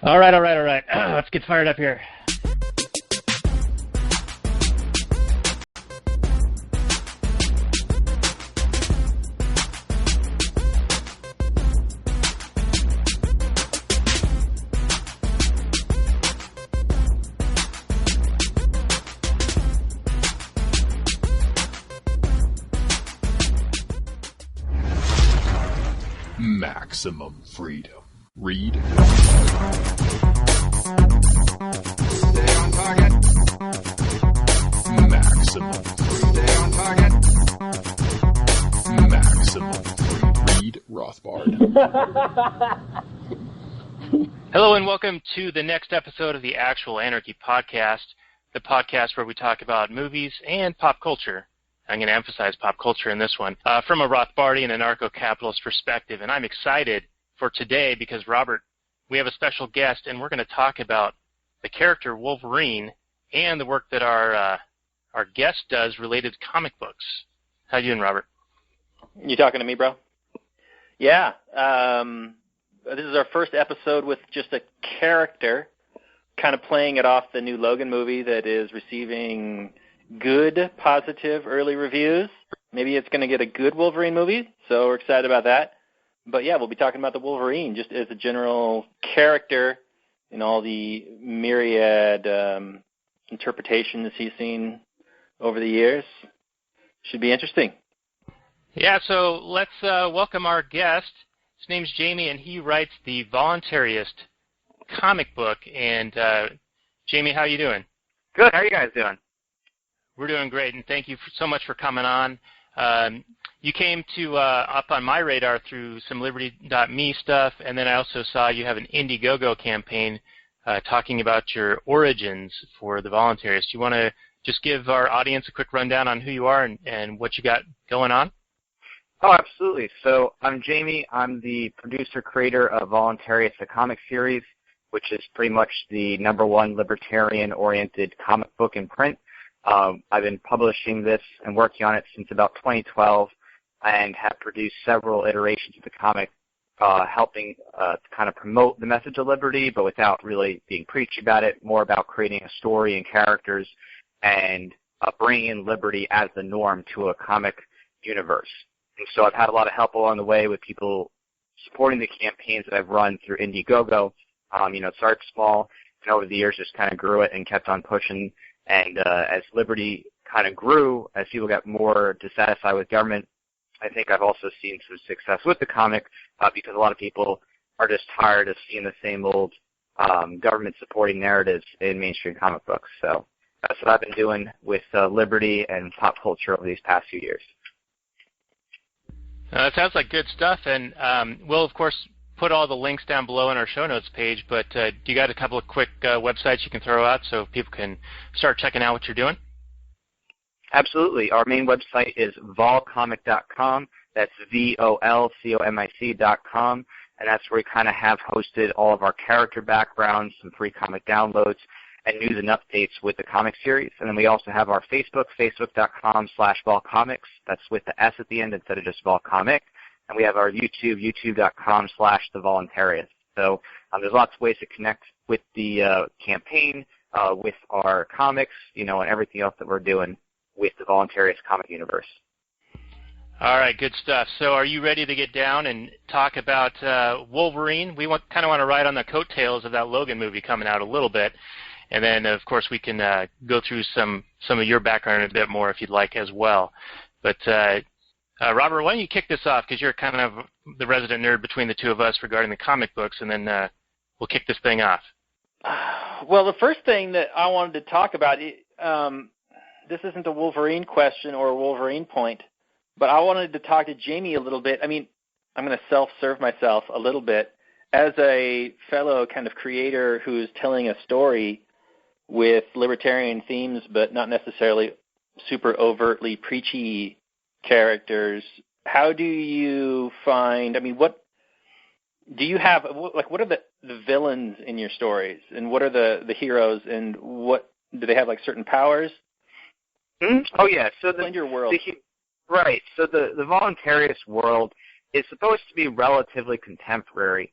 All right. Let's get fired up here. Maximum freedom. Read. Stay on target. Maximum freedom. Stay on target. Maximum freedom. Read Rothbard. Hello and welcome to the next episode of the Actual Anarchy podcast, the podcast where we talk about movies and pop culture. I'm going to emphasize pop culture in this one, from a Rothbardian Anarcho-capitalist perspective. And I'm excited for today because, Robert, we have a special guest, and we're going to talk about the character Wolverine and the work that our guest does related to comic books. How you doing, Robert? You talking to me, bro? Yeah. This is our first episode with just a character, kind of playing it off the new Logan movie that is receiving good, positive early reviews. Maybe it's going to get a good Wolverine movie, so we're excited about that. But yeah, we'll be talking about the Wolverine just as a general character in all the myriad interpretations he's seen over the years. Should be interesting. Yeah, so let's welcome our guest. His name's Jamie, and he writes the Voluntaryist comic book. And Jamie, how you doing? Good. How are you guys doing? We're doing great, and thank you so much for coming on. You came to up on my radar through some Liberty.me stuff, and then I also saw you have an Indiegogo campaign talking about your origins for the Voluntaryist. You want to just give our audience a quick rundown on who you are and what you got going on? Oh, absolutely. So I'm Jamie. I'm the producer-creator of Voluntaryist, the comic series, which is pretty much the #1 libertarian-oriented comic book in print. I've been publishing this and working on it since about 2012 and have produced several iterations of the comic, helping to kind of promote the message of liberty, but without really being preachy about it, more about creating a story and characters and bringing in liberty as the norm to a comic universe. And so I've had a lot of help along the way with people supporting the campaigns that I've run through Indiegogo. It started small, and over the years just kind of grew it and kept on pushing. And as liberty kind of grew, as people got more dissatisfied with government, I think I've also seen some success with the comic because a lot of people are just tired of seeing the same old government-supporting narratives in mainstream comic books. So that's what I've been doing with liberty and pop culture over these past few years. That sounds like good stuff, and we'll, of course, put all the links down below in our show notes page, but do you got a couple of quick websites you can throw out so people can start checking out what you're doing? Absolutely. Our main website is volcomic.com. That's VOLCOMIC.com, and that's where we kind of have hosted all of our character backgrounds, some free comic downloads, and news and updates with the comic series. And then we also have our Facebook, facebook.com/volcomics. That's with the S at the end instead of just volcomic. And we have our YouTube, youtube.com/thevoluntaryist. So there's lots of ways to connect with the campaign, with our comics, and everything else that we're doing with the Voluntaryist comic universe. All right, good stuff. So are you ready to get down and talk about Wolverine? We kind of want to ride on the coattails of that Logan movie coming out a little bit. And then, of course, we can go through some of your background a bit more if you'd like as well. But Robert, why don't you kick this off, because you're kind of the resident nerd between the two of us regarding the comic books, and then we'll kick this thing off. Well, the first thing that I wanted to talk about, this isn't a Wolverine question or a Wolverine point, but I wanted to talk to Jamie a little bit. I mean, I'm going to self-serve myself a little bit. As a fellow kind of creator who's telling a story with libertarian themes, but not necessarily super overtly preachy characters, how do you find, what do you have, what are the villains in your stories, and what are the heroes, and what, do they have certain powers? Oh yeah, so Explain your world. Right, so the voluntarist world is supposed to be relatively contemporary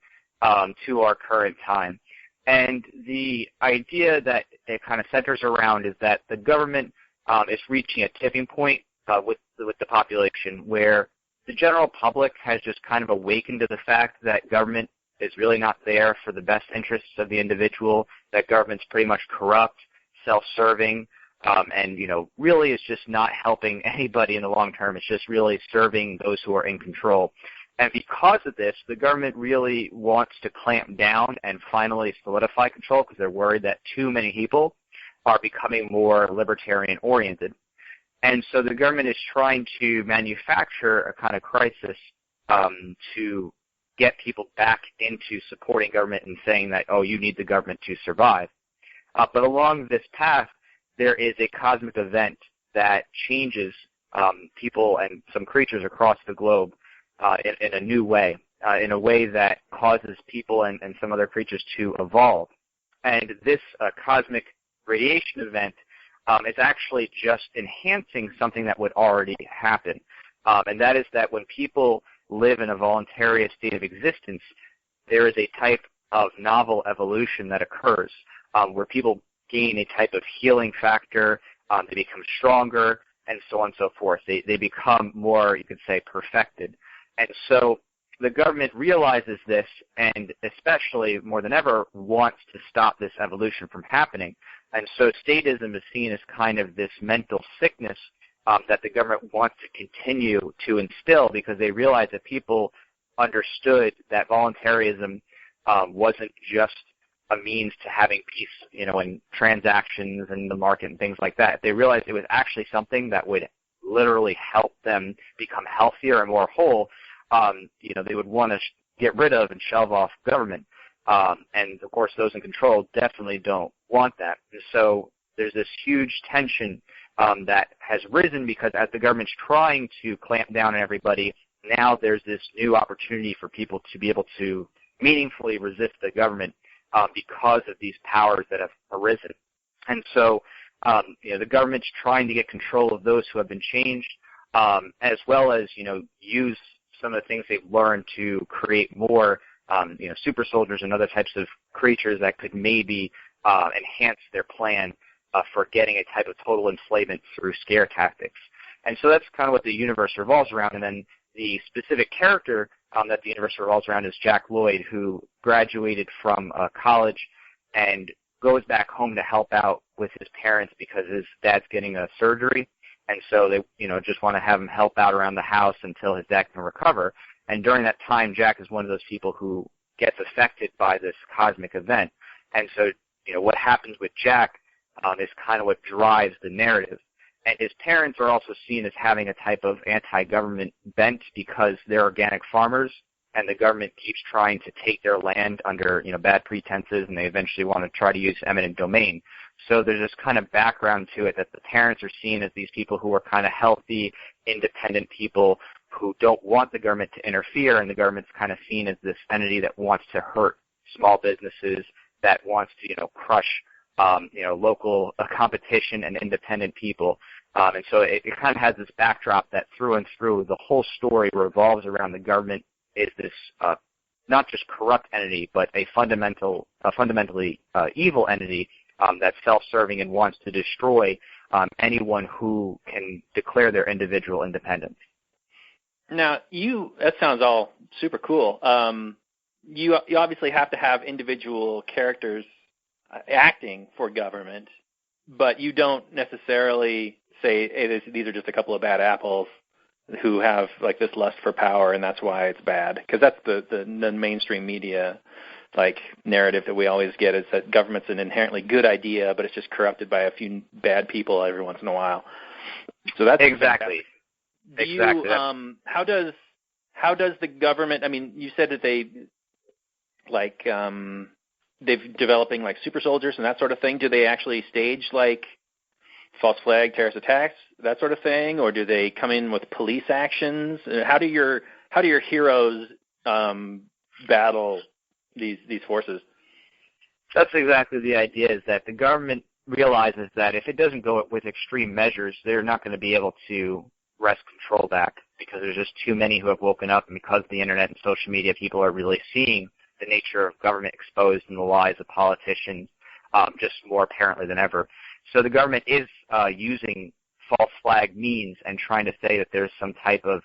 to our current time. And the idea that it kind of centers around is that the government is reaching a tipping point with the population where the general public has just kind of awakened to the fact that government is really not there for the best interests of the individual, that government's pretty much corrupt, self-serving, and, really is just not helping anybody in the long term. It's just really serving those who are in control. And because of this, the government really wants to clamp down and finally solidify control because they're worried that too many people are becoming more libertarian-oriented. And so the government is trying to manufacture a kind of crisis to get people back into supporting government and saying that, oh, you need the government to survive. But along this path, there is a cosmic event that changes people and some creatures across the globe in a new way, in a way that causes people and some other creatures to evolve. And this cosmic radiation event is actually just enhancing something that would already happen. And that is that when people live in a voluntarist state of existence, there is a type of novel evolution that occurs where people gain a type of healing factor, they become stronger, and so on and so forth. They become more, you could say, perfected. And so the government realizes this and especially more than ever wants to stop this evolution from happening. And so statism is seen as kind of this mental sickness that the government wants to continue to instill because they realize that people understood that voluntarism wasn't just a means to having peace, in transactions and the market and things like that. They realized it was actually something that would literally help them become healthier and more whole. They would want to get rid of and shove off government. And, of course, those in control definitely don't want that. And so there's this huge tension that has risen because as the government's trying to clamp down on everybody, now there's this new opportunity for people to be able to meaningfully resist the government because of these powers that have arisen. And so, the government's trying to get control of those who have been changed, as well as, use some of the things they've learned to create more, super soldiers and other types of creatures that could maybe enhance their plan for getting a type of total enslavement through scare tactics. And so that's kind of what the universe revolves around. And then the specific character that the universe revolves around is Jack Lloyd, who graduated from college and goes back home to help out with his parents because his dad's getting a surgery. And so they, just want to have him help out around the house until his dad can recover. And during that time, Jack is one of those people who gets affected by this cosmic event. And so, what happens with Jack is kind of what drives the narrative. And his parents are also seen as having a type of anti-government bent because they're organic farmers, and the government keeps trying to take their land under, bad pretenses, and they eventually want to try to use eminent domain. So there's this kind of background to it that the parents are seen as these people who are kind of healthy, independent people who don't want the government to interfere, and the government's kind of seen as this entity that wants to hurt small businesses, that wants to, crush, local competition and independent people. And so it kind of has this backdrop that through and through the whole story revolves around the government is this not just corrupt entity, but a fundamentally evil entity that's self-serving and wants to destroy anyone who can declare their individual independence. Now, that sounds all super cool. You obviously have to have individual characters acting for government, but you don't necessarily say, hey, these are just a couple of bad apples who have like this lust for power and that's why it's bad. Because that's the mainstream media narrative that we always get is that government's an inherently good idea, but it's just corrupted by a few bad people every once in a while. So that's exactly. Exactly. How does the government? I mean, you said that they're developing super soldiers and that sort of thing. Do they actually stage false flag terrorist attacks, that sort of thing, or do they come in with police actions? How do your heroes battle these forces? That's exactly the idea, is that the government realizes that if it doesn't go with extreme measures, they're not going to be able to wrest control back because there's just too many who have woken up, and because of the internet and social media, people are really seeing the nature of government exposed and the lies of politicians just more apparently than ever. So the government is using false flag means and trying to say that there's some type of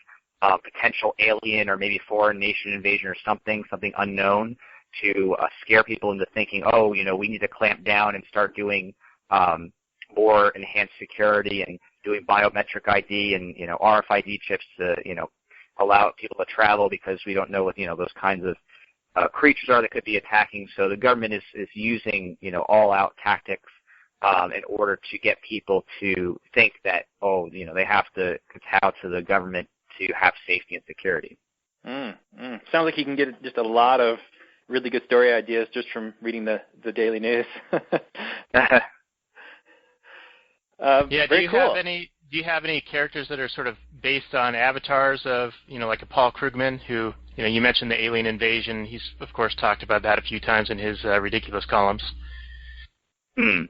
potential alien or maybe foreign nation invasion or something unknown to scare people into thinking, oh, we need to clamp down and start doing more enhanced security and doing biometric ID and, RFID chips to, allow people to travel because we don't know what, those kinds of creatures are that could be attacking. So the government is using, all-out tactics in order to get people to think that, they have to kowtow to the government to have safety and security. Sounds like you can get just a lot of really good story ideas just from reading the daily news. Do you have any characters that are sort of based on avatars of, like a Paul Krugman, who, you mentioned the alien invasion. He's, of course, talked about that a few times in his ridiculous columns. There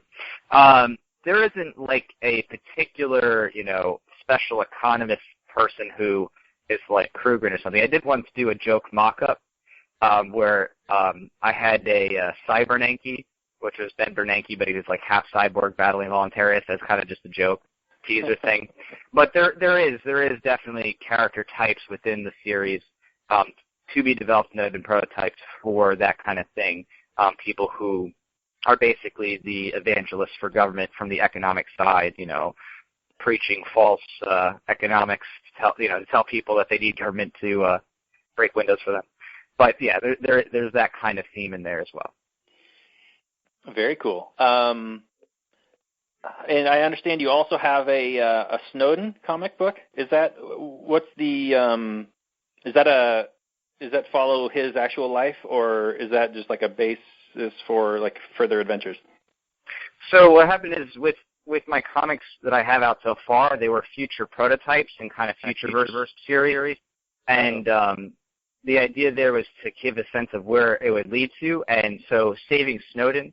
isn't like a particular, special economist person who is like Krugman or something. I did once do a joke mock-up where I had a Cybernanke, which was Ben Bernanke, but he was like half cyborg battling Voluntaryist. That's kind of just a joke, teaser thing. But there is definitely character types within the series to be developed and have been prototyped for that kind of thing. People who are basically the evangelists for government from the economic side, preaching false economics to tell people that they need government to break windows for them. But yeah, there's that kind of theme in there as well. Very cool. And I understand you also have a Snowden comic book. Is that does that follow his actual life, or is that just like a basis for like further adventures? So what happened is with my comics that I have out so far, they were future prototypes and kind of future-verse series, and the idea there was to give a sense of where it would lead to. And so Saving Snowden,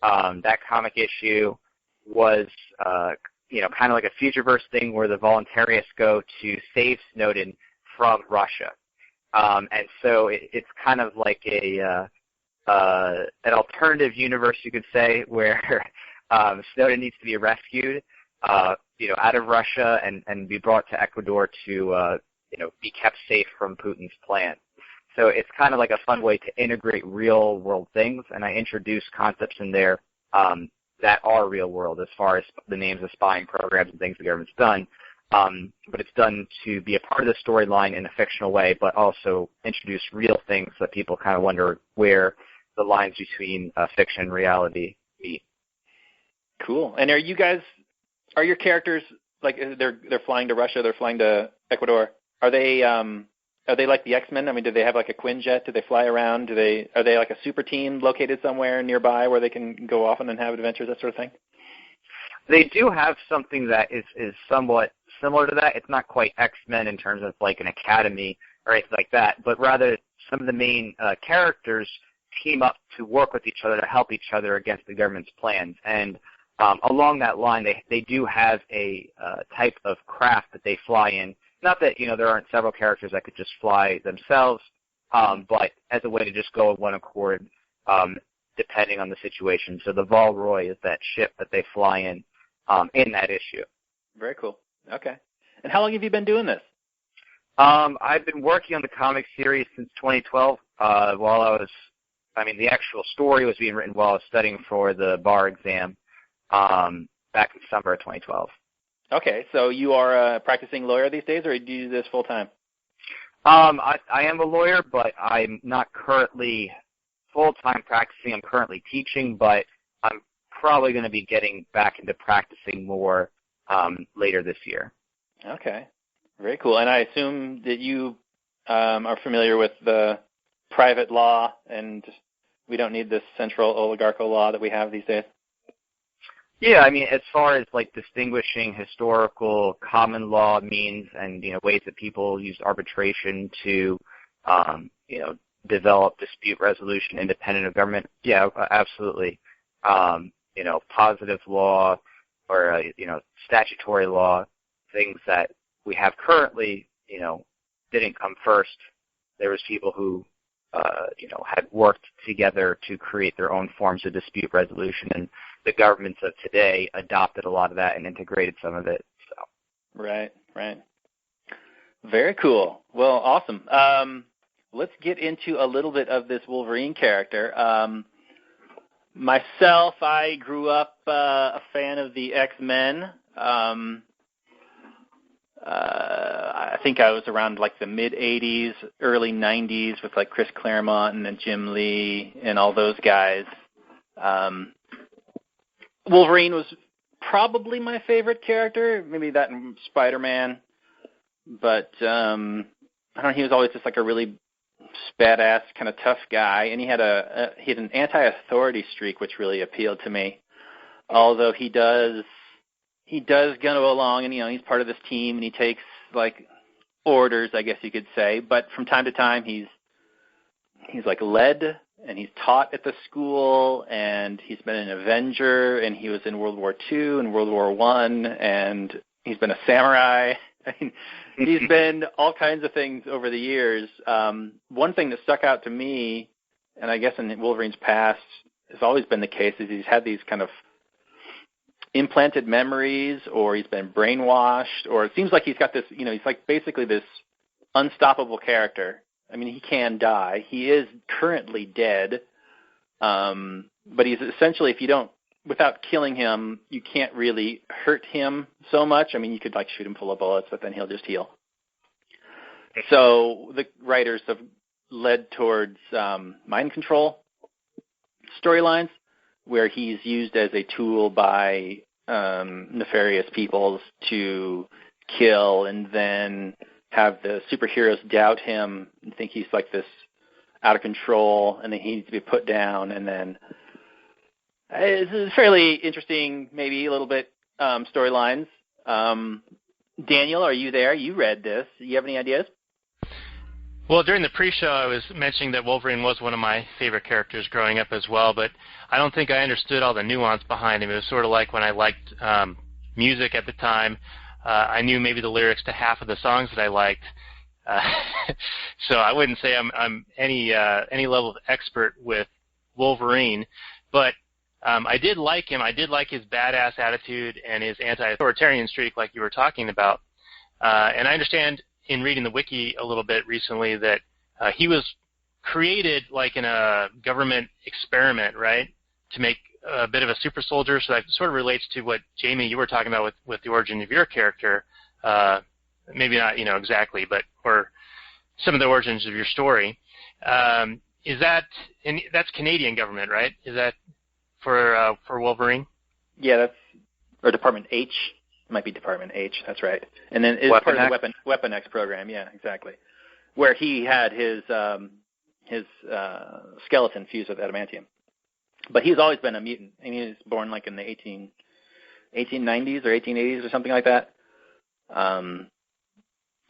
that comic issue was, kind of like a future-verse thing where the Voluntarists go to save Snowden from Russia. And so it's kind of like an alternative universe, you could say, where Snowden needs to be rescued, out of Russia and be brought to Ecuador to, be kept safe from Putin's plan. So it's kind of like a fun way to integrate real-world things, and I introduce concepts in there that are real-world as far as the names of spying programs and things the government's done. But it's done to be a part of the storyline in a fictional way, but also introduce real things that people kind of wonder where the lines between fiction and reality meet. Cool. And are your characters, like, they're flying to Russia, they're flying to Ecuador? Are they like the X-Men? I mean, do they have like a Quinjet? Do they fly around? Are they like a super team located somewhere nearby where they can go off and have adventures, that sort of thing? They do have something that is somewhat similar to that. It's not quite X-Men in terms of like an academy or anything like that, but rather some of the main characters team up to work with each other to help each other against the government's plans. And along that line, they do have a type of craft that they fly in. Not that, there aren't several characters that could just fly themselves, but as a way to just go in one accord, depending on the situation. So the Volroy is that ship that they fly in that issue. Very cool. Okay. And how long have you been doing this? I've been working on the comic series since 2012. The actual story was being written while I was studying for the bar exam back in summer of 2012. Okay, so you are a practicing lawyer these days, or do you do this full time? I am a lawyer, but I'm not currently full-time practicing. I'm currently teaching, but I'm probably going to be getting back into practicing more later this year. Okay, very cool. And I assume that you are familiar with the private law, and we don't need this central oligarchical law that we have these days. Yeah, as far as like distinguishing historical common law means and, ways that people use arbitration to, develop dispute resolution independent of government, yeah, absolutely. Positive law or, statutory law, things that we have currently, didn't come first. There was people who had worked together to create their own forms of dispute resolution, and the governments of today adopted a lot of that and integrated some of it. So. Right. Very cool. Well, awesome. Let's get into a little bit of this Wolverine character. Myself, I grew up a fan of the X-Men. I think I was around like the mid-'80s, early '90s with like Chris Claremont and then Jim Lee and all those guys. Wolverine was probably my favorite character, maybe that and Spider-Man. But I don't know, he was always just like a really badass, kind of tough guy, and he had an anti-authority streak which really appealed to me. Although he does go along, and he's part of this team, and he takes like orders, I guess you could say. But from time to time, he's like led, and he's taught at the school, and he's been an Avenger, and he was in World War II and World War I, and he's been a samurai. I mean, he's been all kinds of things over the years. One thing that stuck out to me, and I guess in Wolverine's past has always been the case, is he's had these kind of implanted memories, or he's been brainwashed, or it seems like he's got this, he's like basically this unstoppable character. I mean, he can die. He is currently dead, but he's essentially, without killing him, you can't really hurt him so much. I mean, you could like shoot him full of bullets, but then he'll just heal. So the writers have led towards mind control storylines, where he's used as a tool by nefarious peoples to kill, and then have the superheroes doubt him and think he's like this out of control, and then he needs to be put down, and then it's fairly interesting, maybe a little bit storylines. Daniel, are you there? You read this. Do you have any ideas? Well, during the pre-show, I was mentioning that Wolverine was one of my favorite characters growing up as well, but I don't think I understood all the nuance behind him. It was sort of like when I liked music at the time. I knew maybe the lyrics to half of the songs that I liked. So I wouldn't say I'm any level of expert with Wolverine, but I did like him. I did like his badass attitude and his anti-authoritarian streak like you were talking about. And I understand in reading the wiki a little bit recently that he was created like in a government experiment, right, to make a bit of a super soldier. So that sort of relates to what, Jamie, you were talking about with the origin of your character. Maybe not, exactly, but or some of the origins of your story. Is that, and that's Canadian government, right? Is that for Wolverine? Yeah, that's, or Department H. It might be Department H, that's right. And then it's part of the Weapon X program, yeah, exactly. Where he had his skeleton fused with adamantium. But he's always been a mutant. I mean, he was born like in the 1890s or 1880s or something like that.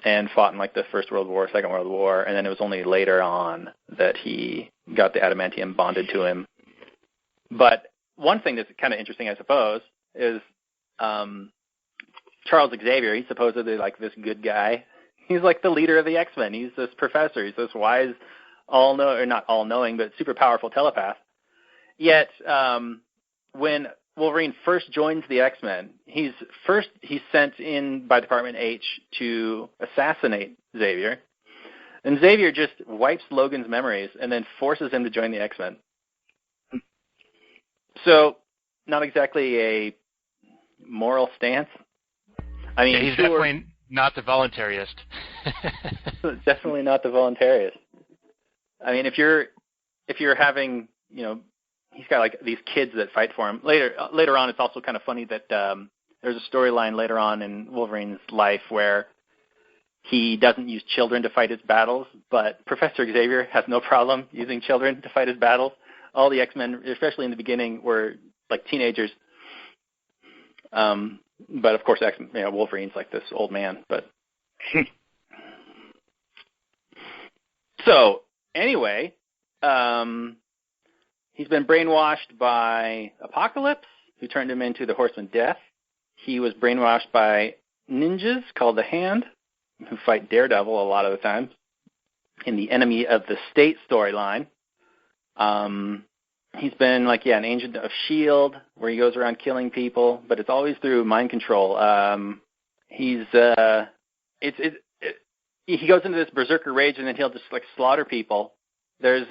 And fought in like the First World War, Second World War, and then it was only later on that he got the adamantium bonded to him. But one thing that's kind of interesting, I suppose, is Charles Xavier. He's supposedly like this good guy. He's like the leader of the X-Men. He's this professor. He's this wise, not all-knowing, but super powerful telepath. Yet, when Wolverine first joins the X-Men, he's sent in by Department H to assassinate Xavier. And Xavier just wipes Logan's memories and then forces him to join the X-Men. So, not exactly a moral stance. I mean, yeah, he's definitely not the voluntarist. Definitely not the voluntarist. I mean, if you're having, he's got like these kids that fight for him. Later on, it's also kind of funny that there's a storyline later on in Wolverine's life where he doesn't use children to fight his battles, but Professor Xavier has no problem using children to fight his battles. All the X-Men, especially in the beginning, were like teenagers. But of course, Wolverine's like this old man. But so anyway, he's been brainwashed by Apocalypse, who turned him into the Horseman Death. He was brainwashed by ninjas called the Hand, who fight Daredevil a lot of the time. in the Enemy of the State storyline. He's been an agent of S.H.I.E.L.D., where he goes around killing people, but it's always through mind control. He goes into this berserker rage, and then he'll just slaughter people. There's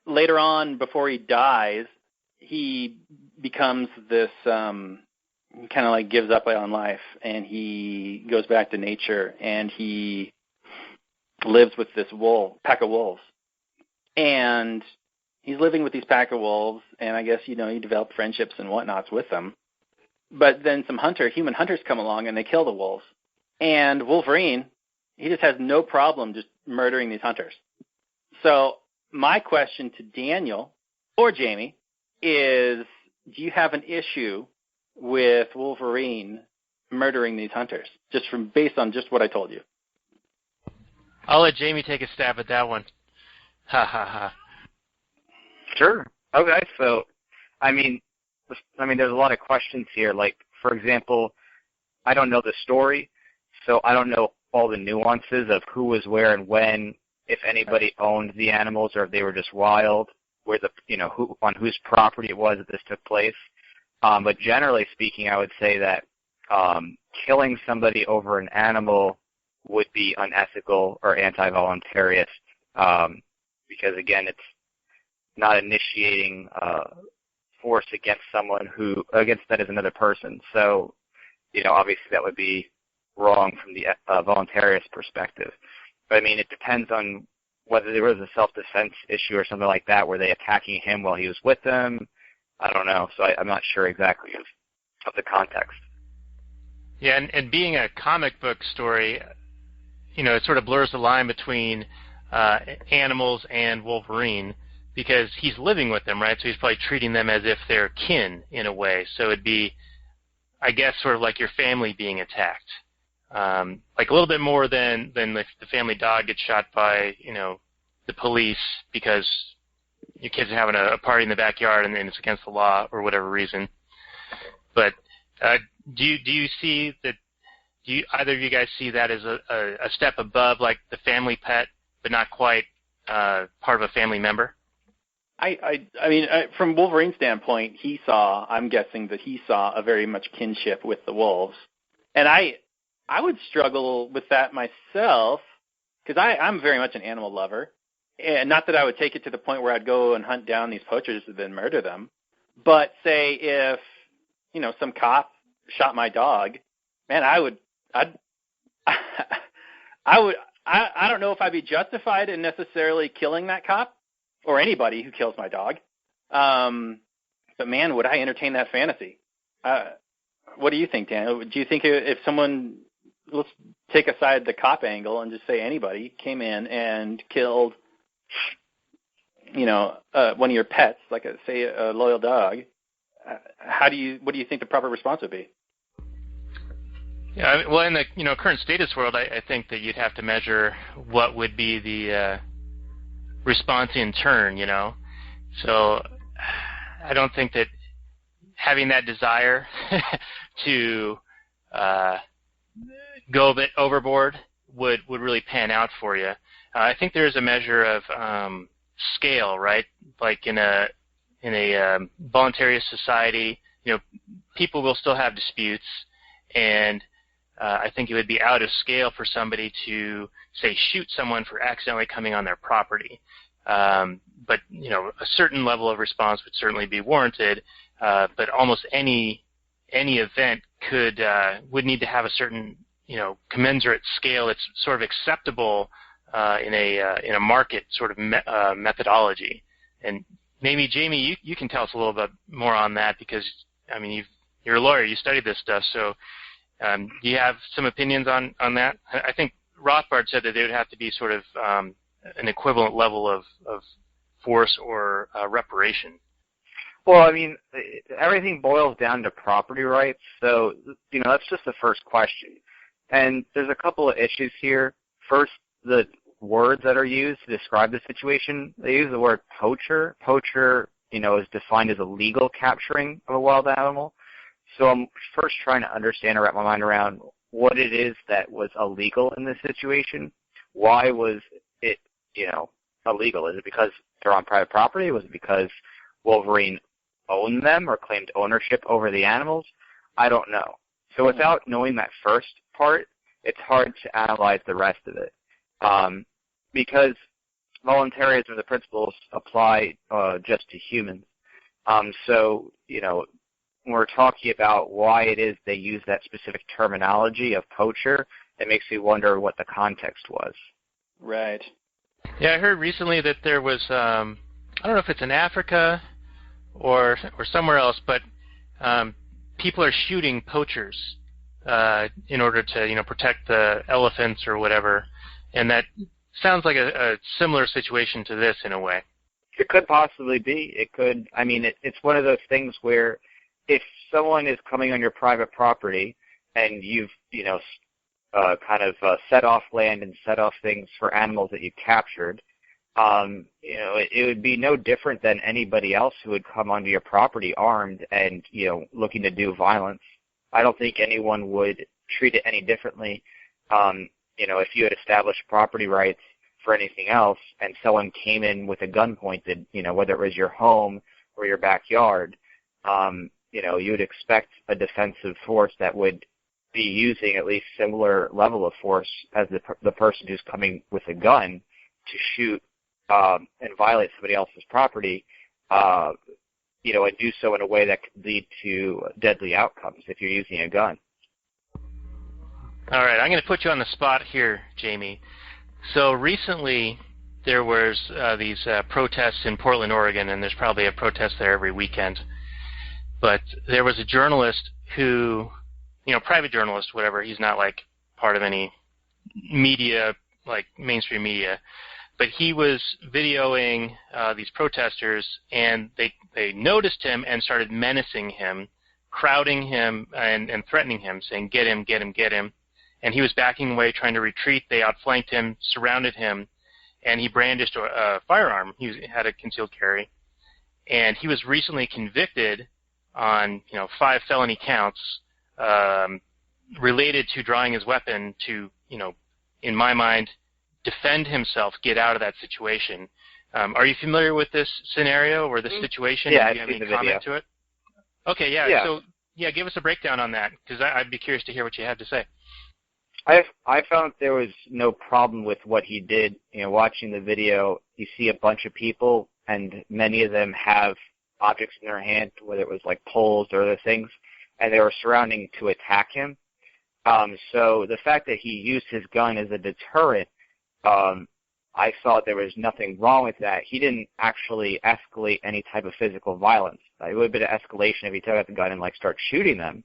later on, before he dies, he becomes this gives up on life, and he goes back to nature, and he lives with this pack of wolves. And he's living with these pack of wolves, and I guess, he developed friendships and whatnots with them. But then some human hunters come along, and they kill the wolves. And Wolverine, he just has no problem just murdering these hunters. So my question to Daniel or Jamie is, do you have an issue with Wolverine murdering these hunters, based on just what I told you? I'll let Jamie take a stab at that one. Ha ha ha. Sure. Okay. So, there's a lot of questions here. For example, I don't know the story, so I don't know all the nuances of who was where and when, if anybody owned the animals or if they were just wild, where on whose property it was that this took place. But generally speaking, I would say that killing somebody over an animal would be unethical or anti-voluntarist, because again, it's not initiating force against against that is another person. So, obviously that would be wrong from the voluntarist perspective. But it depends on whether there was a self-defense issue or something like that. Were they attacking him while he was with them? I don't know. So I'm not sure exactly of the context. Yeah, and being a comic book story, it sort of blurs the line between animals and Wolverine, because he's living with them, right? So he's probably treating them as if they're kin in a way. So it'd be, I guess, sort of like your family being attacked. A little bit more than if the family dog gets shot by, the police because your kids are having a party in the backyard and it's against the law or whatever reason. But do you see that? Do either of you guys see that as a step above, the family pet, but not quite part of a family member? From Wolverine's standpoint, I'm guessing that he saw a very much kinship with the wolves. And I would struggle with that myself, because I'm very much an animal lover. And not that I would take it to the point where I'd go and hunt down these poachers and then murder them. But say if, some cop shot my dog, man, I don't know if I'd be justified in necessarily killing that cop or anybody who kills my dog. But man, would I entertain that fantasy? What do you think, Dan? Do you think if someone, let's take aside the cop angle and just say anybody came in and killed, one of your pets, say a loyal dog, what do you think the proper response would be? Yeah, well, in the current status world, I think that you'd have to measure what would be the response in turn. So I don't think that having that desire to go a bit overboard would really pan out for you. I think there's a measure of scale, right? Like in a voluntarist society, people will still have disputes, and I think it would be out of scale for somebody to, say, shoot someone for accidentally coming on their property. But a certain level of response would certainly be warranted. But almost any event would need to have a certain commensurate scale that's sort of acceptable in a market sort of methodology. And maybe Jamie, you can tell us a little bit more on that, because you're a lawyer, you studied this stuff. So do you have some opinions on that? I think Rothbard said that there would have to be sort of an equivalent level of force or reparation. Well, everything boils down to property rights. So, that's just the first question. And there's a couple of issues here. First, the words that are used to describe the situation. They use the word poacher. Poacher, is defined as a legal capturing of a wild animal. So I'm first trying to understand or wrap my mind around what it is that was illegal in this situation. why was it, illegal? Is it because they're on private property? Was it because Wolverine owned them or claimed ownership over the animals? I don't know. So without knowing that first part, it's hard to analyze the rest of it. Because voluntarism, the principles apply just to humans. So, when we're talking about why it is they use that specific terminology of poacher, it makes me wonder what the context was. Right. Yeah, I heard recently that there was, I don't know if it's in Africa or somewhere else, but people are shooting poachers in order to, protect the elephants or whatever, and that sounds like a similar situation to this in a way. It could possibly be. It could. I mean, it's one of those things where if someone is coming on your private property and you've, set off land and set off things for animals that you captured, it would be no different than anybody else who would come onto your property armed and, looking to do violence. I don't think anyone would treat it any differently. If you had established property rights for anything else and someone came in with a gun pointed, whether it was your home or your backyard, you would expect a defensive force that would be using at least similar level of force as the person who's coming with a gun to shoot and violate somebody else's property, and do so in a way that could lead to deadly outcomes if you're using a gun. All right, I'm going to put you on the spot here, Jamie. So recently there was these protests in Portland, Oregon, and there's probably a protest there every weekend. But there was a journalist who, private journalist, whatever, he's not like part of any media, like mainstream media, but he was videoing these protesters, and they noticed him and started menacing him, crowding him and threatening him, saying, "Get him, get him, get him." And he was backing away, trying to retreat. They outflanked him, surrounded him, and he brandished a firearm. He had a concealed carry. And he was recently convicted on 5 felony counts related to drawing his weapon to, in my mind, defend himself, get out of that situation. Are you familiar with this scenario or this situation? Yeah, Do you have any I've seen the comment video. to it? Okay, yeah. Yeah. So, give us a breakdown on that, because I'd be curious to hear what you have to say. I found there was no problem with what he did. Watching the video, you see a bunch of people, and many of them have objects in their hand, whether it was like poles or other things, and they were surrounding to attack him. So the fact that he used his gun as a deterrent, I thought there was nothing wrong with that. He didn't actually escalate any type of physical violence. It would have been an escalation if he took out the gun and start shooting them.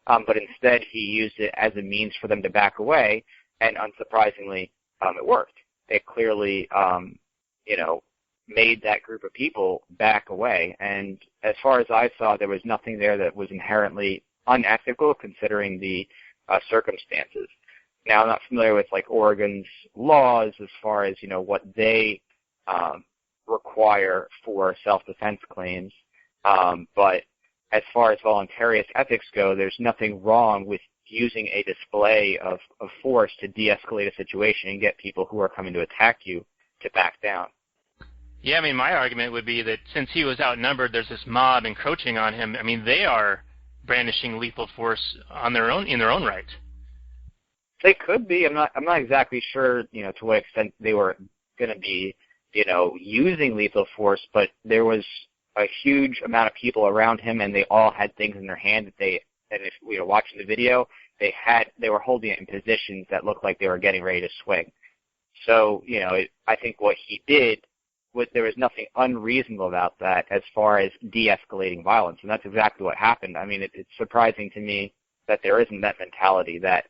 But instead, he used it as a means for them to back away, and unsurprisingly, it worked. It clearly, made that group of people back away. And as far as I saw, there was nothing there that was inherently unethical, considering the circumstances. Now, I'm not familiar with Oregon's laws as far as what they require for self-defense claims, but as far as voluntarist ethics go, there's nothing wrong with using a display of force to de-escalate a situation and get people who are coming to attack you to back down. Yeah, my argument would be that since he was outnumbered, there's this mob encroaching on him. They are brandishing lethal force in their own right. They could be. I'm not exactly sure, to what extent they were going to be, using lethal force, but there was a huge amount of people around him, and they all had things in their hand and if we were watching the video, they were holding it in positions that looked like they were getting ready to swing. So, I think what he did there was nothing unreasonable about that as far as de-escalating violence, and that's exactly what happened. It's surprising to me that there isn't that mentality that,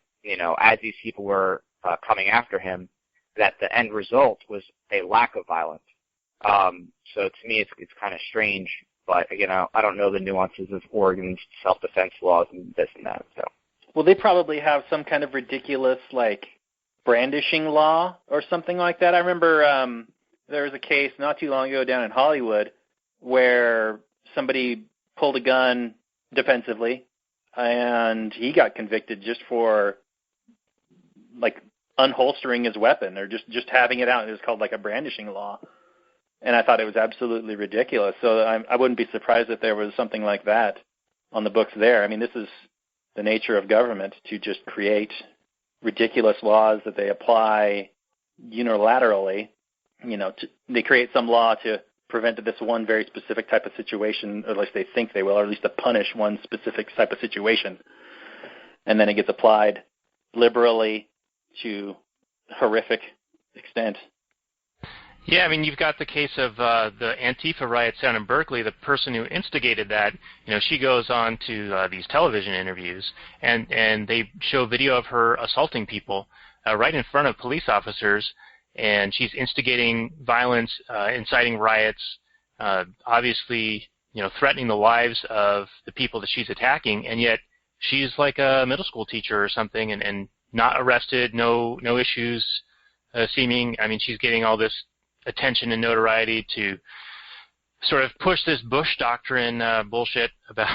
as these people were coming after him, that the end result was a lack of violence. So to me, it's kind of strange, but again, I don't know the nuances of Oregon's self-defense laws and this and that. So, well, they probably have some kind of ridiculous brandishing law or something like that. I remember there was a case not too long ago down in Hollywood where somebody pulled a gun defensively, and he got convicted just for unholstering his weapon or just having it out. It was called like a brandishing law. And I thought it was absolutely ridiculous. So I wouldn't be surprised if there was something like that on the books there. I mean, this is the nature of government, to just create ridiculous laws that they apply unilaterally. They create some law to prevent this one very specific type of situation, or at least they think they will, or at least to punish one specific type of situation. And then it gets applied liberally to horrific extent. Yeah, I mean, you've got the case of the Antifa riots down in Berkeley. The person who instigated that, she goes on to these television interviews, and they show video of her assaulting people right in front of police officers, and she's instigating violence, inciting riots, obviously, threatening the lives of the people that she's attacking, and yet she's like a middle school teacher or something, and not arrested, no issues seeming. I mean, she's getting all this attention and notoriety to sort of push this Bush doctrine bullshit about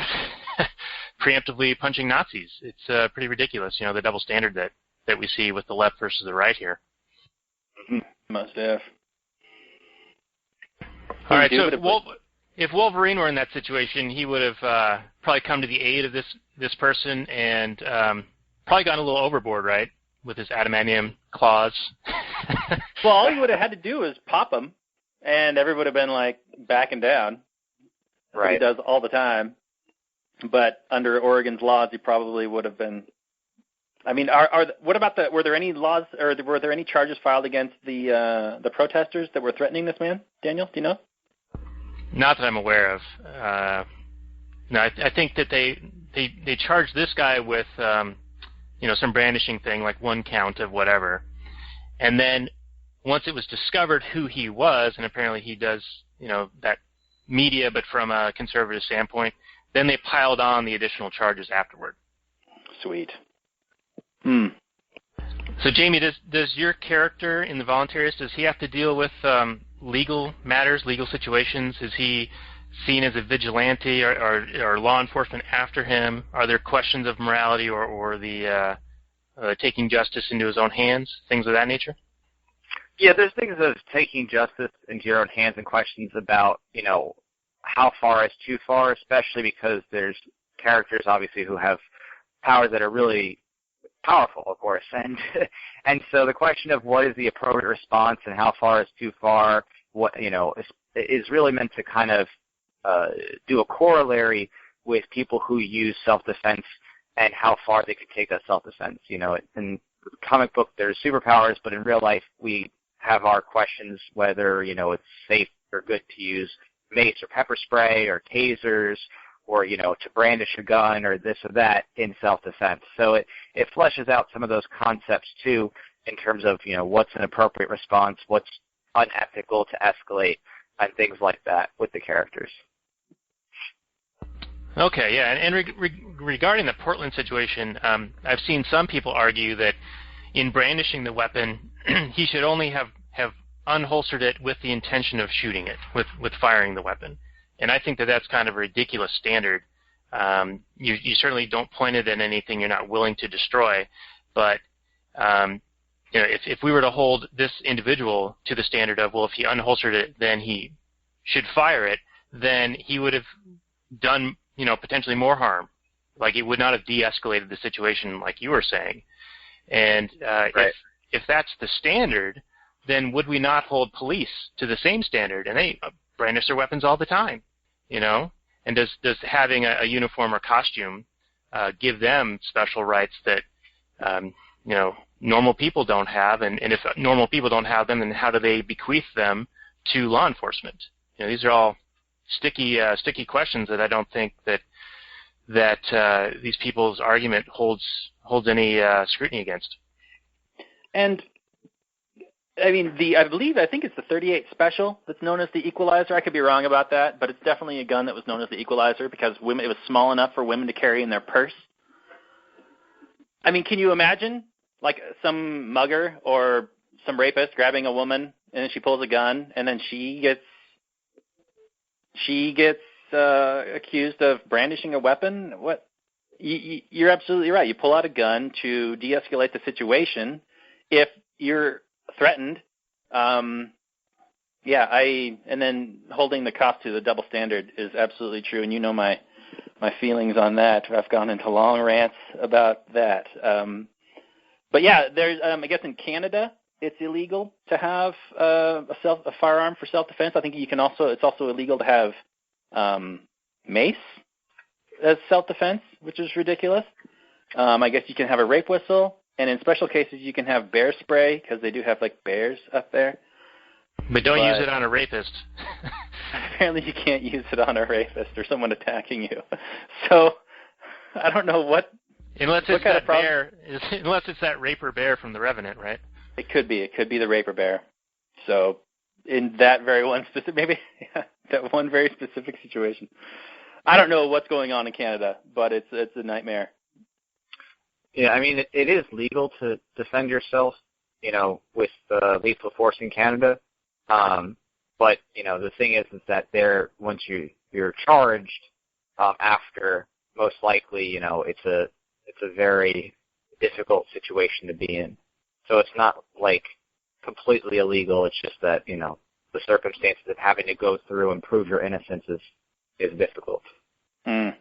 preemptively punching Nazis. It's pretty ridiculous, the double standard that we see with the left versus the right here. Must have. All right, so if Wolverine were in that situation, he would have probably come to the aid of this person and probably gone a little overboard, right, with his adamantium claws. Well, all he would have had to do was pop him, and everyone would have been, like, backing down. That's what he does all the time. But under Oregon's laws, he probably would have been. I mean, what about were there any laws, or were there any charges filed against the protesters that were threatening this man? Daniel, do you know? Not that I'm aware of. No, I think that they charged this guy with some brandishing thing, like one count of whatever, and then once it was discovered who he was, and apparently he does that media, but from a conservative standpoint, then they piled on the additional charges afterward. Sweet. So, Jamie, does your character in The Voluntaryist, does he have to deal with legal matters, legal situations? Is he seen as a vigilante, or law enforcement after him? Are there questions of morality or the taking justice into his own hands, things of that nature? Yeah, there's things of taking justice into your own hands and questions about, how far is too far, especially because there's characters, obviously, who have powers that are really powerful, of course. And so the question of what is the appropriate response and how far is too far, is really meant to kind of do a corollary with people who use self-defense and how far they could take that self-defense. In the comic book, there's superpowers, but in real life, we have our questions whether, it's safe or good to use mace or pepper spray or tasers or, to brandish a gun or this or that in self-defense. So it fleshes out some of those concepts, too, in terms of, what's an appropriate response, what's unethical to escalate, and things like that with the characters. Okay, yeah, and regarding the Portland situation, I've seen some people argue that in brandishing the weapon, he should only have unholstered it with the intention of shooting it, with firing the weapon. And I think that that's kind of a ridiculous standard. You certainly don't point it at anything you're not willing to destroy, but if we were to hold this individual to the standard of, well, if he unholstered it, then he should fire it, then he would have done potentially more harm. Like, it would not have de-escalated the situation like you were saying. And if that's the standard, then would we not hold police to the same standard? And they brandish their weapons all the time, And does having a uniform or costume give them special rights that, normal people don't have? And if normal people don't have them, then how do they bequeath them to law enforcement? These are all sticky questions that I don't think that these people's argument holds any scrutiny against. And I think it's the 38 Special that's known as the Equalizer. I could be wrong about that, but it's definitely a gun that was known as the Equalizer because it was small enough for women to carry in their purse. I mean, can you imagine like some mugger or some rapist grabbing a woman and then she pulls a gun and then she gets accused of brandishing a weapon? What? You're absolutely right. You pull out a gun to de-escalate the situation, if you're threatened, and then holding the cops to the double standard is absolutely true, and you know my feelings on that. I've gone into long rants about that. But yeah, there's I guess in Canada it's illegal to have a firearm for self-defense. I think it's also illegal to have mace as self-defense, which is ridiculous. I guess you can have a rape whistle, and in special cases you can have bear spray because they do have like bears up there. But don't use it on a rapist. Apparently you can't use it on a rapist or someone attacking you. So I don't know what. Unless it's that raper bear from The Revenant, right? It could be. It could be the raper bear. So in that very one specific, that one very specific situation. I don't know what's going on in Canada, but it's a nightmare. Yeah, I mean, it is legal to defend yourself, with lethal force in Canada. But, the thing is that once you're charged, after, most likely, it's a very difficult situation to be in. So it's not like completely illegal. It's just that, the circumstances of having to go through and prove your innocence is difficult. Mm.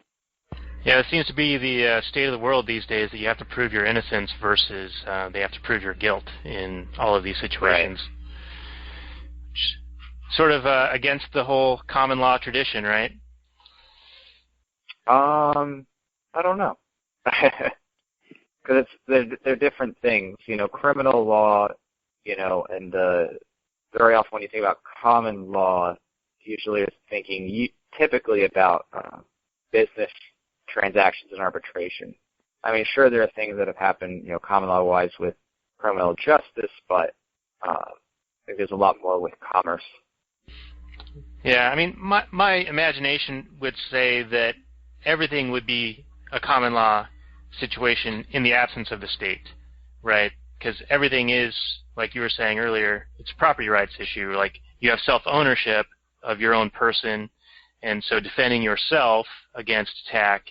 Yeah, it seems to be the state of the world these days that you have to prove your innocence versus they have to prove your guilt in all of these situations. Right. Sort of against the whole common law tradition, right? I don't know. Because they're different things. Criminal law, and very often when you think about common law, usually it's thinking typically about business transactions and arbitration. I mean, sure, there are things that have happened, common law-wise with criminal justice, but I think there's a lot more with commerce. Yeah, I mean, my imagination would say that everything would be a common law situation in the absence of the state, right? Because everything is, like you were saying earlier, it's a property rights issue. Like, you have self-ownership of your own person, and so defending yourself against attack,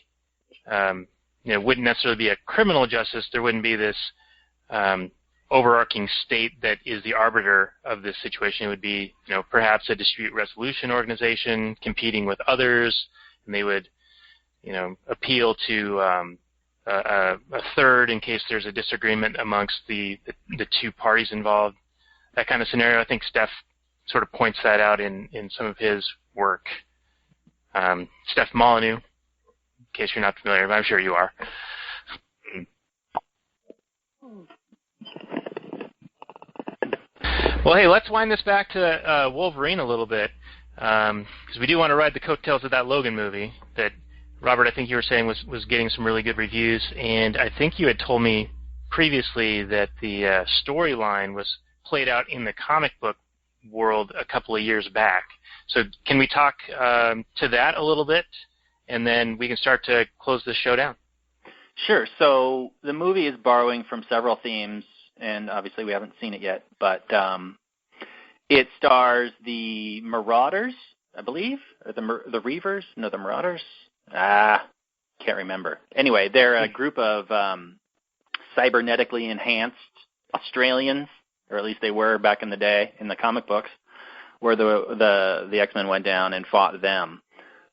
wouldn't necessarily be a criminal justice. There wouldn't be this overarching state that is the arbiter of this situation. It would be, perhaps a dispute resolution organization competing with others, and they would, appeal to a third in case there's a disagreement amongst the two parties involved. That kind of scenario, I think Steph sort of points that out in some of his work. Steph Molyneux, in case you're not familiar, but I'm sure you are. Well, hey, let's wind this back to Wolverine a little bit, because we do want to ride the coattails of that Logan movie that, Robert, I think you were saying was getting some really good reviews, and I think you had told me previously that the storyline was played out in the comic book world a couple of years back. So can we talk to that a little bit, and then we can start to close this show down? Sure. So the movie is borrowing from several themes, and obviously we haven't seen it yet, but it stars the Marauders, I believe, or the Reavers? No, the Marauders? Can't remember. Anyway, they're a group of cybernetically enhanced Australians, or at least they were back in the day in the comic books, where the X-Men went down and fought them.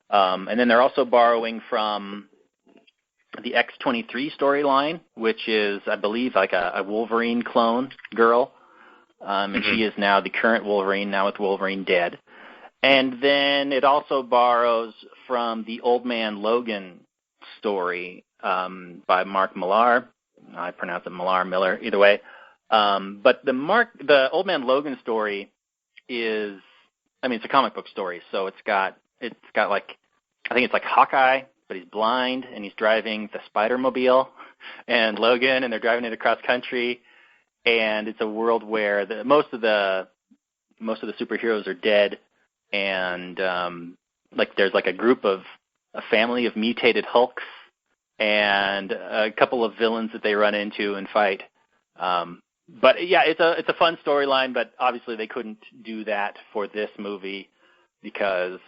And then they're also borrowing from the X-23 storyline, which is, I believe, like a Wolverine clone girl. And she is now the current Wolverine, now with Wolverine dead. And then it also borrows from the Old Man Logan story by Mark Millar. I pronounce it Miller, either way. But the Old Man Logan story is, it's a comic book story, so it's got like, I think it's like Hawkeye, but he's blind and he's driving the Spider-Mobile and Logan, and they're driving it across country, and it's a world where most of the superheroes are dead, and there's like a family of mutated Hulks and a couple of villains that they run into and fight. But yeah, it's a fun storyline, but obviously they couldn't do that for this movie because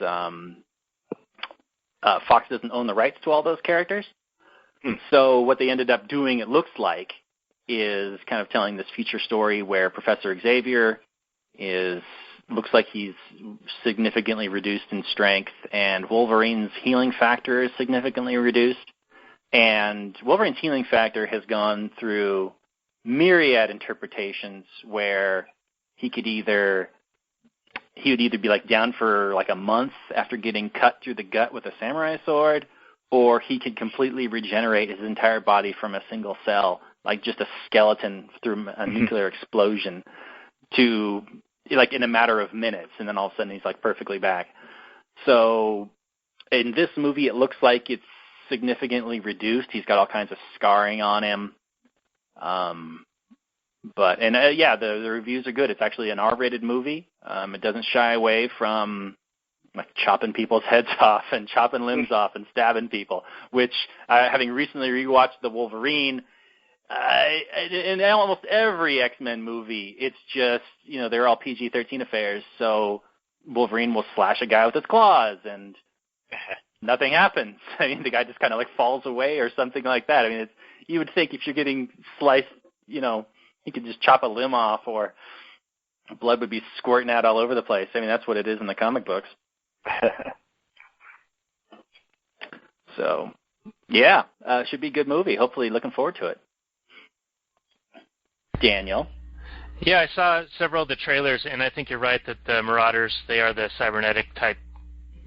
Fox doesn't own the rights to all those characters. So what they ended up doing, it looks like, is kind of telling this future story where Professor Xavier looks like he's significantly reduced in strength, and Wolverine's healing factor is significantly reduced. And Wolverine's healing factor has gone through myriad interpretations where he would either be like down for like a month after getting cut through the gut with a samurai sword, or he could completely regenerate his entire body from a single cell, like just a skeleton through a nuclear explosion, to like in a matter of minutes, and then all of a sudden he's like perfectly back. So in this movie, it looks like it's significantly reduced. He's got all kinds of scarring on him. The reviews are good. It's actually an R-rated movie. It doesn't shy away from like chopping people's heads off and chopping limbs off and stabbing people, which, having recently rewatched the Wolverine, in almost every X-Men movie, it's just, they're all PG-13 affairs, so Wolverine will slash a guy with his claws and nothing happens. I mean, the guy just kind of like falls away or something like that. I mean, you would think if you're getting sliced, you could just chop a limb off or blood would be squirting out all over the place. I mean, that's what it is in the comic books. So, yeah, should be a good movie. Hopefully, looking forward to it. Daniel? Yeah, I saw several of the trailers, and I think you're right that the Marauders, they are the cybernetic-type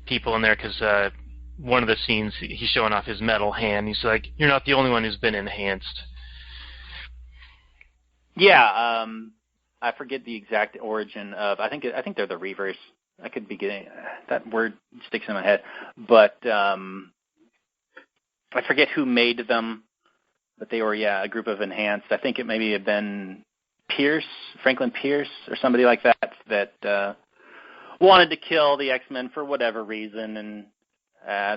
people in there, because one of the scenes, he's showing off his metal hand. He's like, you're not the only one who's been enhanced. Yeah, I forget the exact origin of. I think they're the Reavers. I could be getting that word sticks in my head, but I forget who made them. But they were a group of enhanced. I think it maybe had been Franklin Pierce, or somebody like that wanted to kill the X-Men for whatever reason, and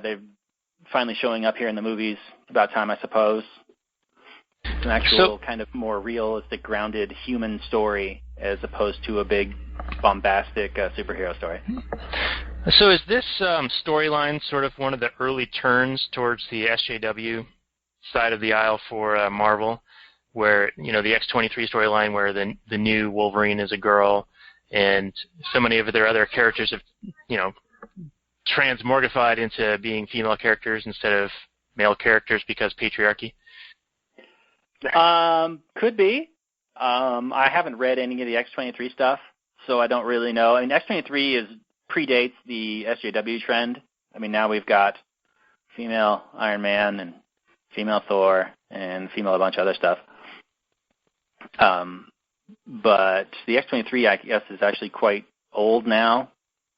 they're finally showing up here in the movies. About time, I suppose. It's an actual kind of more realistic, grounded human story as opposed to a big, bombastic superhero story. So is this storyline sort of one of the early turns towards the SJW side of the aisle for Marvel, where, the X-23 storyline where the new Wolverine is a girl, and so many of their other characters have, transmorgified into being female characters instead of male characters because patriarchy? Could be. I haven't read any of the X-23 stuff, so I don't really know. I mean, X-23 predates the SJW trend. I mean, now we've got female Iron Man and female Thor and female a bunch of other stuff. But the X-23, I guess, is actually quite old now.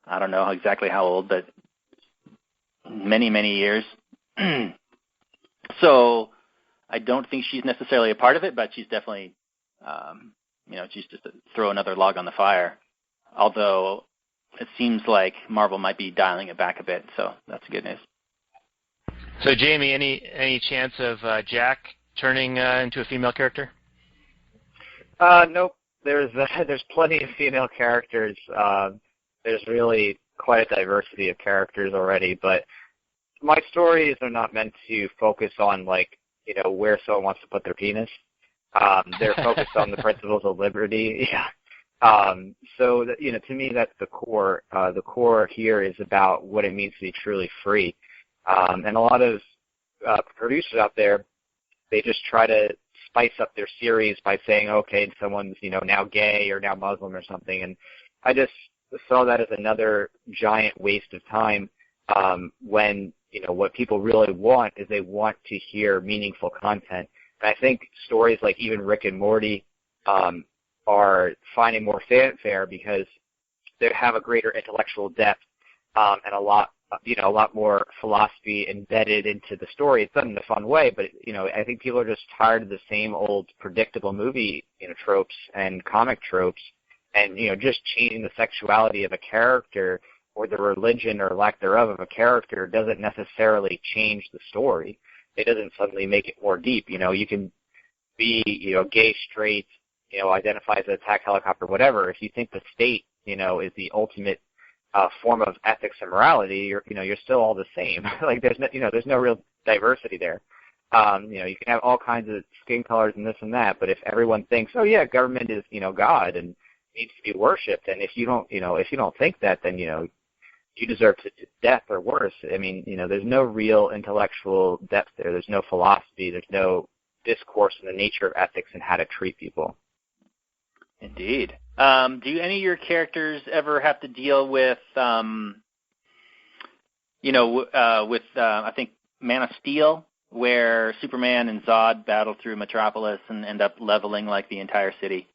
I don't know exactly how old, but many, many years. So I don't think she's necessarily a part of it, but she's definitely, she's just throw another log on the fire. Although it seems like Marvel might be dialing it back a bit, so that's good news. So, Jamie, any chance of Jack turning into a female character? Nope. There's plenty of female characters. There's really quite a diversity of characters already, but my stories are not meant to focus on, where someone wants to put their penis. They're focused on the principles of liberty. Yeah. So, to me, that's the core. The core here is about what it means to be truly free. And a lot of producers out there, they just try to spice up their series by saying, okay, someone's, now gay or now Muslim or something. And I just saw that as another giant waste of time when, what people really want is they want to hear meaningful content. And I think stories like even Rick and Morty are finding more fanfare because they have a greater intellectual depth and a lot more philosophy embedded into the story. It's done in a fun way, but, I think people are just tired of the same old predictable movie, tropes and comic tropes, and, just changing the sexuality of a character or the religion or lack thereof of a character doesn't necessarily change the story. It doesn't suddenly make it more deep. You can be, gay, straight, identify as an attack helicopter, whatever. If you think the state, is the ultimate form of ethics and morality, you're still all the same. There's no real diversity there. You can have all kinds of skin colors and this and that, but if everyone thinks, oh yeah, government is, God and needs to be worshipped, and if you don't think that, then, you deserve to death or worse. I mean, there's no real intellectual depth there. There's no philosophy. There's no discourse in the nature of ethics and how to treat people. Indeed. Do any of your characters ever have to deal with, I think, Man of Steel, where Superman and Zod battle through Metropolis and end up leveling like the entire city?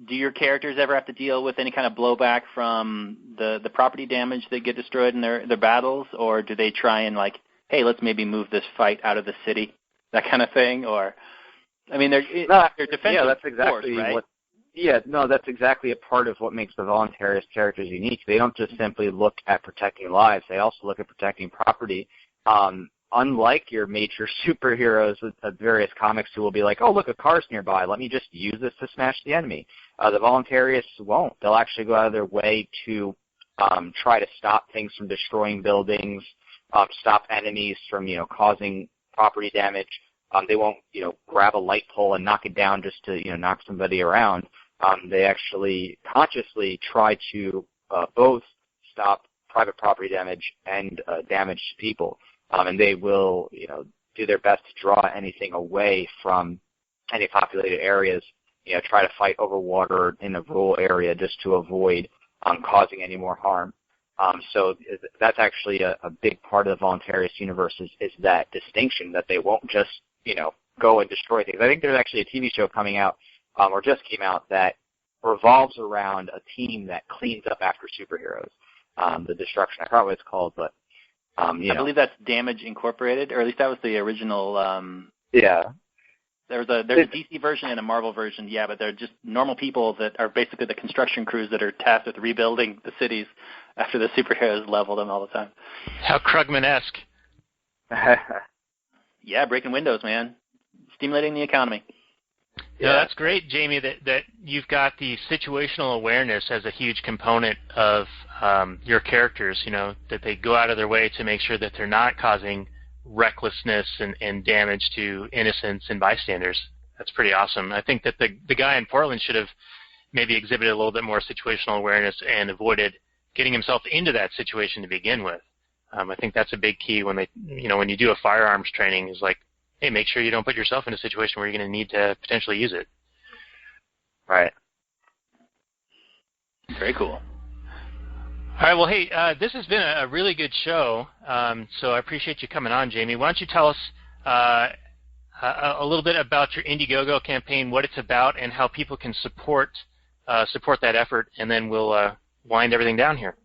Do your characters ever have to deal with any kind of blowback from the property damage that get destroyed in their battles, or do they try and hey, let's maybe move this fight out of the city, that kind of thing? Or, I mean, they're defensive. Yeah, that's exactly force, right? That's exactly a part of what makes the voluntarist characters unique. They don't just simply look at protecting lives; they also look at protecting property. Unlike your major superheroes of various comics who will be like, oh, look, a car's nearby. Let me just use this to smash the enemy. The voluntarists won't. They'll actually go out of their way to try to stop things from destroying buildings, stop enemies from, causing property damage. They won't, grab a light pole and knock it down just to, knock somebody around. They actually consciously try to both stop private property damage and damage to people. And they will, do their best to draw anything away from any populated areas, try to fight over water in a rural area just to avoid causing any more harm. So that's actually a big part of the voluntarist universe is that distinction that they won't just, go and destroy things. I think there's actually a TV show coming out, or just came out, that revolves around a team that cleans up after superheroes. The Destruction, I forgot what it's called, but I believe that's Damage Incorporated, or at least that was the original. Yeah. There's a DC version and a Marvel version, yeah, but they're just normal people that are basically the construction crews that are tasked with rebuilding the cities after the superheroes level them all the time. How Krugman-esque. Yeah, breaking windows, man. Stimulating the economy. Yeah, that's great, Jamie, that you've got the situational awareness as a huge component of your characters, that they go out of their way to make sure that they're not causing recklessness and damage to innocents and bystanders. That's pretty awesome. I think that the guy in Portland should have maybe exhibited a little bit more situational awareness and avoided getting himself into that situation to begin with. I think that's a big key when when you do a firearms training is hey, make sure you don't put yourself in a situation where you're going to need to potentially use it. Right. Very cool. All right, well, hey, this has been a really good show, so I appreciate you coming on, Jamie. Why don't you tell us a little bit about your Indiegogo campaign, what it's about, and how people can support that effort, and then we'll wind everything down here.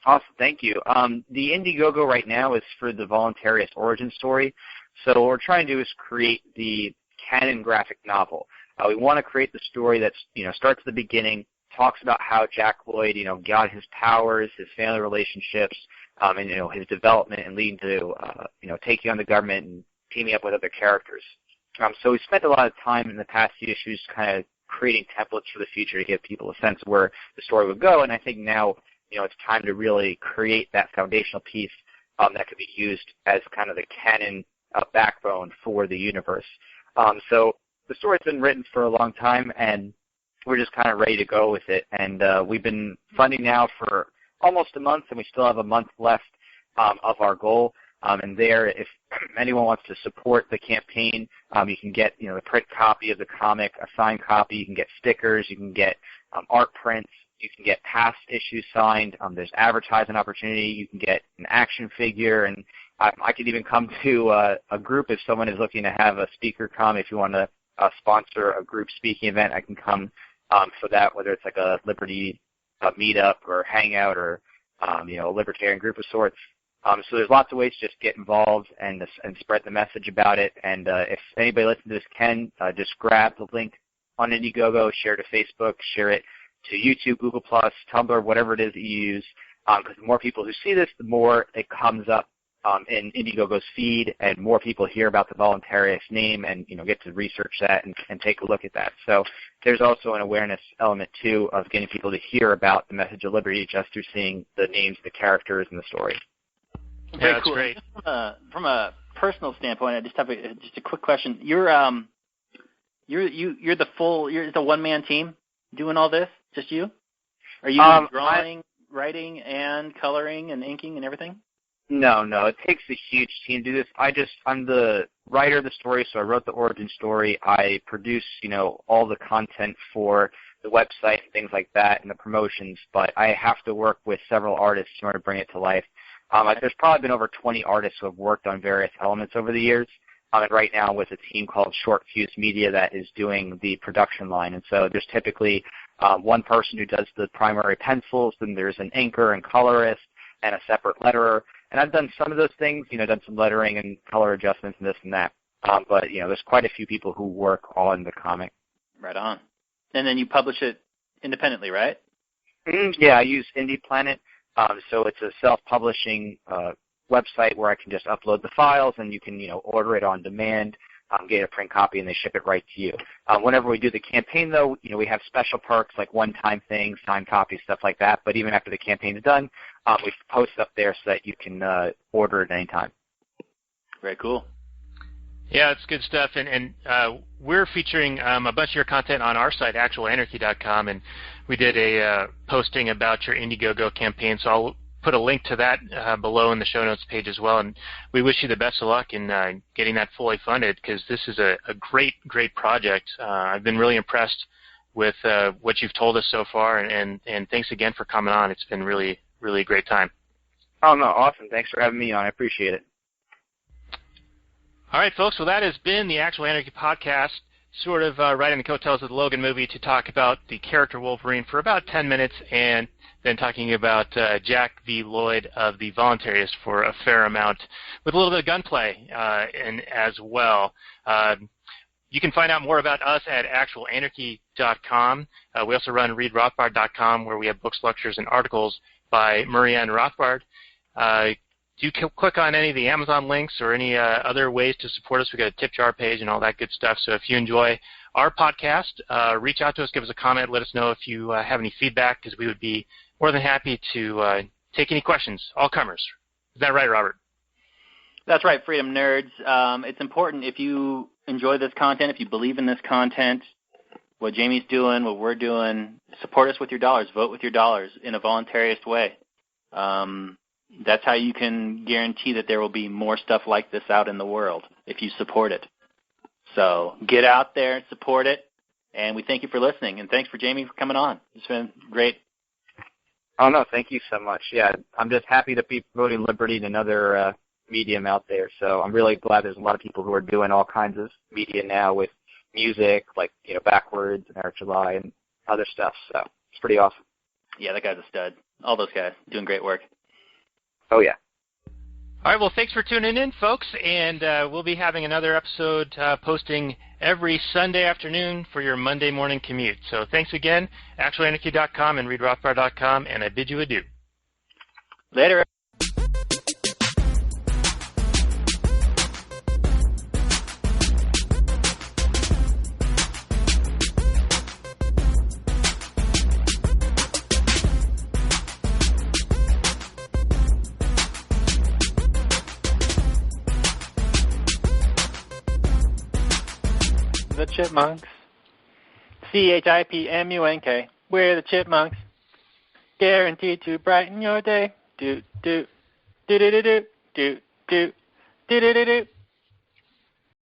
Awesome, thank you. The Indiegogo right now is for the Voluntaryist origin story. So what we're trying to do is create the canon graphic novel. We want to create the story that starts at the beginning, talks about how Jack Lloyd, got his powers, his family relationships, and his development and leading to taking on the government and teaming up with other characters. So we spent a lot of time in the past few issues kind of creating templates for the future to give people a sense of where the story would go, and I think now it's time to really create that foundational piece that could be used as kind of the canon backbone for the universe. So the story's been written for a long time, and we're just kind of ready to go with it. And we've been funding now for almost a month, and we still have a month left of our goal. And there, if anyone wants to support the campaign, you can get the print copy of the comic, a signed copy. You can get stickers. You can get art prints. You can get past issues signed. There's advertising opportunity. You can get an action figure, and I could even come to a group if someone is looking to have a speaker come. If you want to sponsor a group speaking event, I can come for that, whether it's like a Liberty meetup or hangout or a libertarian group of sorts. So there's lots of ways to just get involved and spread the message about it. And if anybody listening to this can, just grab the link on Indiegogo, share it to Facebook, share it to YouTube, Google+, Tumblr, whatever it is that you use. Because the more people who see this, the more it comes up in Indiegogo's feed, and more people hear about the Voluntaryist name and get to research that and take a look at that. So there's also an awareness element too of getting people to hear about the message of liberty just through seeing the names of the characters in the story. Yeah, that's cool. great. From a personal standpoint, I just have a quick question. You're the one-man team doing all this, just you? Are you drawing, writing, and coloring and inking and everything? No. It takes a huge team to do this. I'm the writer of the story, so I wrote the origin story. I produce, all the content for the website and things like that and the promotions, but I have to work with several artists in order to bring it to life. There's probably been over 20 artists who have worked on various elements over the years. And right now with a team called Short Fuse Media that is doing the production line. And so there's typically one person who does the primary pencils, then there's an inker and colorist and a separate letterer. And I've done some of those things, done some lettering and color adjustments and this and that. But there's quite a few people who work on the comic. Right on. And then you publish it independently, right? Yeah, I use Indie Planet. So it's a self-publishing website where I can just upload the files and you can, order it on demand, get a print copy, and they ship it right to you. Whenever we do the campaign, though, we have special perks like one-time things, signed copies, stuff like that. But even after the campaign is done, we post up there so that you can order it anytime. Very cool. Yeah, it's good stuff, and we're featuring a bunch of your content on our site, actualanarchy.com, and we did a posting about your Indiegogo campaign, so I'll put a link to that below in the show notes page as well, and we wish you the best of luck in getting that fully funded, because this is a great project. I've been really impressed with what you've told us so far, and thanks again for coming on. It's been really a great time. Oh, no, awesome. Thanks for having me on. I appreciate it. All right, folks, well, that has been the Actual Anarchy podcast, sort of riding the coattails of the Logan movie to talk about the character Wolverine for about 10 minutes and then talking about Jack V. Lloyd of the Voluntaryist for a fair amount with a little bit of gunplay and as well. You can find out more about us at actualanarchy.com. We also run readrothbard.com where we have books, lectures, and articles by Marianne Rothbard. Do click on any of the Amazon links or any other ways to support us. We've got a tip jar page and all that good stuff. So if you enjoy our podcast, reach out to us, give us a comment, let us know if you have any feedback, because we would be more than happy to take any questions, all comers. Is that right, Robert? That's right, Freedom Nerds. It's important if you enjoy this content, if you believe in this content, what Jamie's doing, what we're doing, support us with your dollars, vote with your dollars in a voluntarist way. That's how you can guarantee that there will be more stuff like this out in the world if you support it. So get out there and support it, and we thank you for listening. And thanks for Jamie for coming on. It's been great. Oh, no, thank you so much. Yeah, I'm just happy to be promoting liberty in another medium out there. So I'm really glad there's a lot of people who are doing all kinds of media now with music, like, Backwards and Air July and other stuff. So it's pretty awesome. Yeah, that guy's a stud. All those guys doing great work. Oh, yeah. All right, well, thanks for tuning in, folks, and we'll be having another episode posting every Sunday afternoon for your Monday morning commute. So thanks again, actualanarchy.com and readrothbard.com, and I bid you adieu. Later. The Chipmunks. CHIPMUNK. We're the Chipmunks. Guaranteed to brighten your day. Do do do do do do do do do do do.